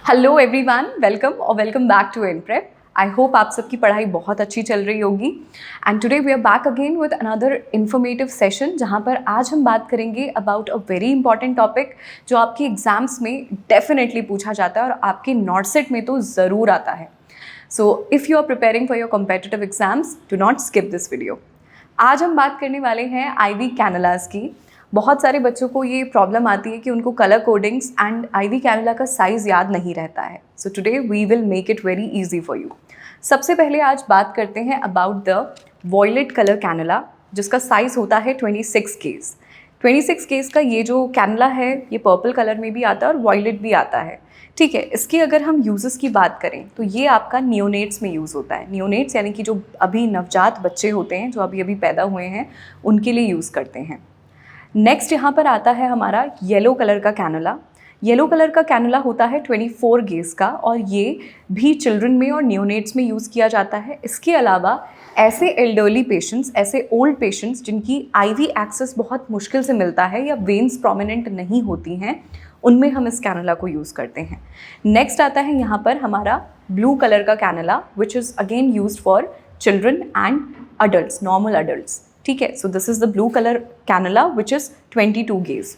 Hello everyone, welcome और welcome back to InPrep. I hope आप सबकी पढ़ाई बहुत अच्छी चल रही होगी and today we are back again with another informative session, जहाँ पर आज हम बात करेंगे about a very important topic जो आपके एग्जाम्स में डेफिनेटली पूछा जाता है और आपके नॉटसेट में तो ज़रूर आता है। So if you are preparing for your competitive exams, do not skip this video. आज हम बात करने वाले हैं आईवी कैनुलास की। बहुत सारे बच्चों को ये प्रॉब्लम आती है कि उनको colour codings and IV cannula का साइज़ याद नहीं रहता है। So today we will make it very easy for you. सबसे पहले आज बात करते हैं about the violet colour cannula, जिसका साइज़ होता है 26 केस। 26 केस का ये जो कैनुला है ये पर्पल कलर में भी आता है और वॉयलेट भी आता है। ठीक है, इसकी अगर हम यूजेस की बात करें तो ये आपका नियोनेट्स में यूज़ होता है। नियोनेट्स यानी कि जो अभी नवजात बच्चे होते हैं, जो अभी अभी पैदा हुए हैं, उनके लिए यूज़ करते हैं। नेक्स्ट यहाँ पर आता है हमारा येलो कलर का कैनुला। येलो कलर का कैनुला होता है 24 गेज का और ये भी चिल्ड्रन में और नियोनेट्स में यूज़ किया जाता है। इसके अलावा ऐसे एल्डरली पेशेंट्स, ऐसे ओल्ड पेशेंट्स जिनकी आईवी एक्सेस बहुत मुश्किल से मिलता है या वेन्स प्रोमिनेंट नहीं होती हैं, उनमें हम इस कैनुला को यूज़ करते हैं। नेक्स्ट आता है यहाँ पर हमारा ब्लू कलर का cannula, which is again used for children and adults, normal adults. ठीक है, so this is the blue colour cannula which is 22 gauge.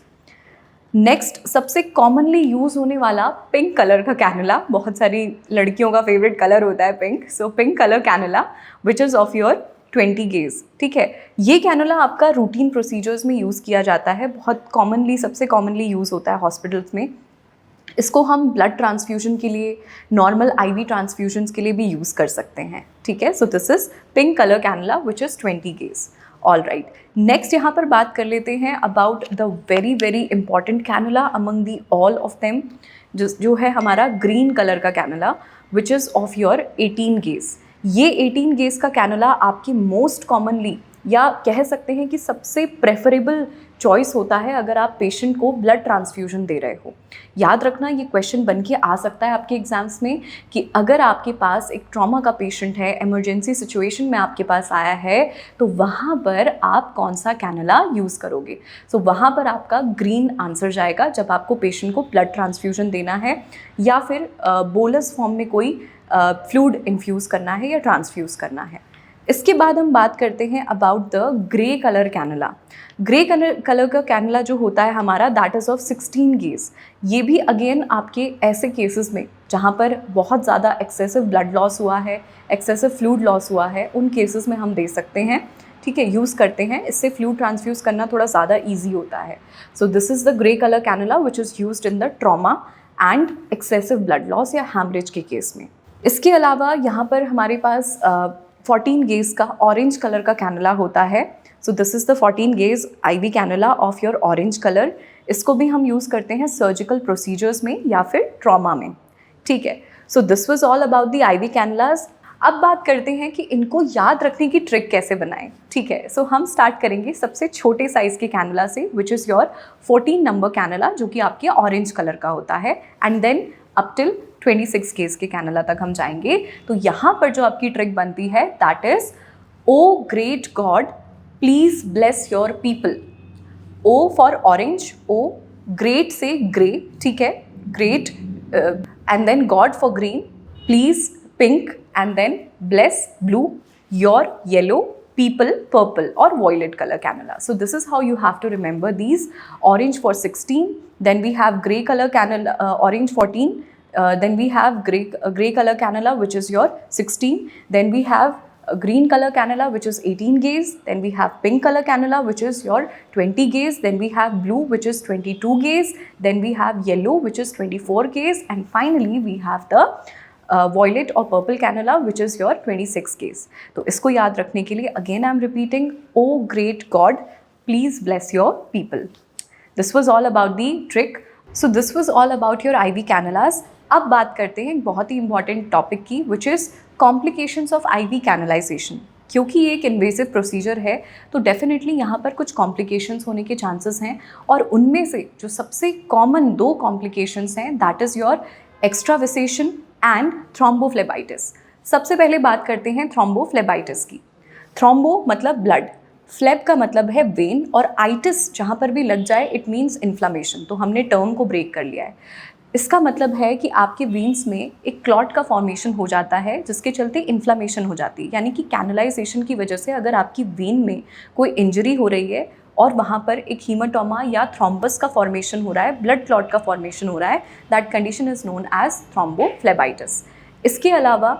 Next सबसे कॉमनली यूज़ होने वाला पिंक कलर का कैनुला, बहुत सारी लड़कियों का फेवरेट कलर होता है pink, so pink colour cannula which is of your 20 gauge. ठीक है, ये कैनुला आपका रूटीन प्रोसीजर्स में यूज़ किया जाता है, बहुत कॉमनली, सबसे कॉमनली यूज़ होता है हॉस्पिटल्स में। इसको हम ब्लड ट्रांसफ्यूजन के लिए, नॉर्मल आईवी ट्रांसफ्यूजन्स के लिए भी यूज़ कर सकते हैं। ठीक है, so this is pink colour cannula which is 20 gauge. All right, next यहाँ पर बात कर लेते हैं about the very very important cannula among the all of them, जो है हमारा ग्रीन कलर का cannula which is of your 18 gauge. ये 18 गेज का कैनुला आपकी मोस्ट कॉमनली, या कह सकते हैं कि सबसे प्रेफरेबल चॉइस होता है अगर आप पेशेंट को ब्लड ट्रांसफ्यूजन दे रहे हो। याद रखना, ये क्वेश्चन बन के आ सकता है आपके एग्जाम्स में कि अगर आपके पास एक ट्रॉमा का पेशेंट है, इमरजेंसी सिचुएशन में आपके पास आया है, तो वहाँ पर आप कौन सा कैनुला यूज़ करोगे। सो वहाँ पर आपका ग्रीन आंसर जाएगा जब आपको पेशेंट को ब्लड ट्रांसफ्यूजन देना है या फिर बोलस फॉर्म में कोई फ्लूइड इन्फ्यूज़ करना है या ट्रांसफ्यूज़ करना है। इसके बाद हम बात करते हैं about the grey colour cannula. Grey colour का कैनुला जो होता है हमारा, दैट इज़ ऑफ 16 गेज। ये भी अगेन आपके ऐसे केसेस में जहाँ पर बहुत ज़्यादा एक्सेसिव ब्लड लॉस हुआ है, एक्सेसिव फ्लूइड लॉस हुआ है, उन केसेस में हम दे सकते हैं। ठीक है, यूज़ करते हैं। इससे फ्लूइड ट्रांसफ्यूज़ करना थोड़ा ज़्यादा ईजी होता है। So this is the grey colour cannula which is used in the trauma and excessive blood loss या हैमरेज के केस में। इसके अलावा यहाँ पर हमारे पास 14 गेज का ऑरेंज कलर का कैनुला होता है। So this is the 14 gauge IV cannula of your orange colour. इसको भी हम यूज़ करते हैं सर्जिकल प्रोसीजर्स में या फिर ट्रॉमा में। ठीक है, so this was all about the IV cannulas. अब बात करते हैं कि इनको याद रखने की ट्रिक कैसे बनाएं। ठीक है, सो हम स्टार्ट करेंगे सबसे छोटे साइज़ के कैनुला से, which is your 14 number cannula, जो कि आपके ऑरेंज कलर का होता है, एंड देन अप टिल 26 केस के कैनुला तक हम जाएंगे। तो यहाँ पर जो आपकी ट्रिक बनती है, that is O great god please bless your people. O for orange, O, great से ग्रे, ठीक है, great, and then god for green, please pink, and then bless blue, your yellow, people purple or violet color cannula. So this is how you have to remember these. Orange for 16, then we have gray color cannula, orange 14, then we have gray color cannula which is your 16, then we have a green color cannula which is 18 gauge, then we have pink color cannula which is your 20 gauge, then we have blue which is 22 gauge, then we have yellow which is 24 gauge, and finally we have the violet और purple cannula which is your 26 case. तो इसको याद रखने के लिए again I am repeating, O great god please bless your people. This was all about the trick. So this was all about your IV cannulas. अब बात करते हैं बहुत ही इंपॉर्टेंट टॉपिक की, which is complications of IV cannulization. क्योंकि ये एक इन्वेसिव प्रोसीजर है तो डेफिनेटली यहाँ पर कुछ कॉम्प्लिकेशंस होने के चांसेस हैं, और उनमें से जो सबसे कॉमन 2 कॉम्प्लिकेशंस हैं, that is your extravasation and thrombophlebitis. सबसे पहले बात करते हैं थ्रोम्बोफ्लेबाइटिस की। थ्रोम्बो मतलब ब्लड, फ्लेब का मतलब है वेन, और आइटिस जहाँ पर भी लग जाए इट मीन्स इन्फ्लामेशन। तो हमने टर्म को ब्रेक कर लिया है। इसका मतलब है कि आपके वेन्स में एक क्लॉट का फॉर्मेशन हो जाता है, जिसके चलते इन्फ्लामेशन हो जाती है। यानी कि कैनलाइजेशन की वजह से अगर आपकी वेन में कोई इंजरी हो रही है और वहाँ पर एक हीमाटोमा या थ्रोम्बस का फॉर्मेशन हो रहा है, ब्लड क्लॉट का फॉर्मेशन हो रहा है, that condition is known as thrombophlebitis. इसके अलावा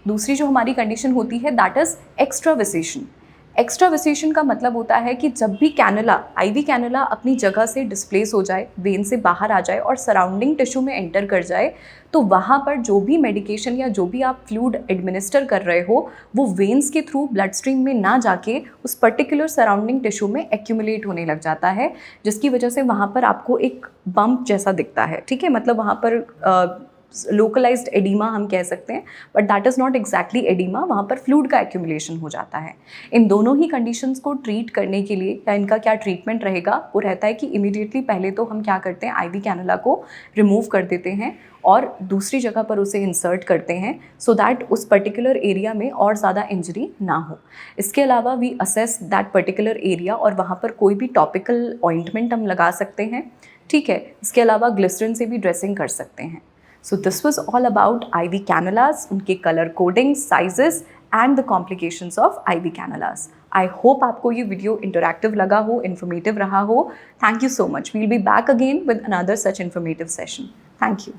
दूसरी जो हमारी कंडीशन होती है दैट इज़ एक्स्ट्राविसेशन। एक्स्ट्राविसेशन का मतलब होता है कि जब भी कैनुला, आईवी कैनुला अपनी जगह से डिस्प्लेस हो जाए, वेन से बाहर आ जाए और सराउंडिंग टिश्यू में एंटर कर जाए, तो वहाँ पर जो भी मेडिकेशन या जो भी आप फ्लूइड एडमिनिस्टर कर रहे हो वो वेन्स के थ्रू ब्लड स्ट्रीम में ना जाके उस पर्टिकुलर सराउंडिंग टिश्यू में एक्यूमुलेट होने लग जाता है, जिसकी वजह से वहाँ पर आपको एक बम्प जैसा दिखता है। ठीक है, मतलब वहाँ पर लोकलाइज्ड एडिमा हम कह सकते हैं, but that is not exactly oedema, वहाँ पर फ्लूइड का एक्यूमुलेशन हो जाता है। इन दोनों ही कंडीशंस को ट्रीट करने के लिए या इनका क्या ट्रीटमेंट रहेगा, वो रहता है कि इमीडिएटली पहले तो हम क्या करते हैं, आईवी कैनुला को रिमूव कर देते हैं और दूसरी जगह पर उसे इंसर्ट करते हैं सो दैट उस पर्टिकुलर एरिया में और ज़्यादा इंजरी ना हो। इसके अलावा we assess that particular area और वहाँ पर कोई भी टॉपिकल ऑइंटमेंट हम लगा सकते हैं। ठीक है, इसके अलावा ग्लिसरीन से भी ड्रेसिंग कर सकते हैं। So this was all about IV cannulas, उनके colour coding, sizes and the complications of IV cannulas. I hope आपको ये वीडियो इंटरैक्टिव लगा हो, इन्फॉर्मेटिव रहा हो. Thank you so much. We'll be back again with another such informative session. Thank you.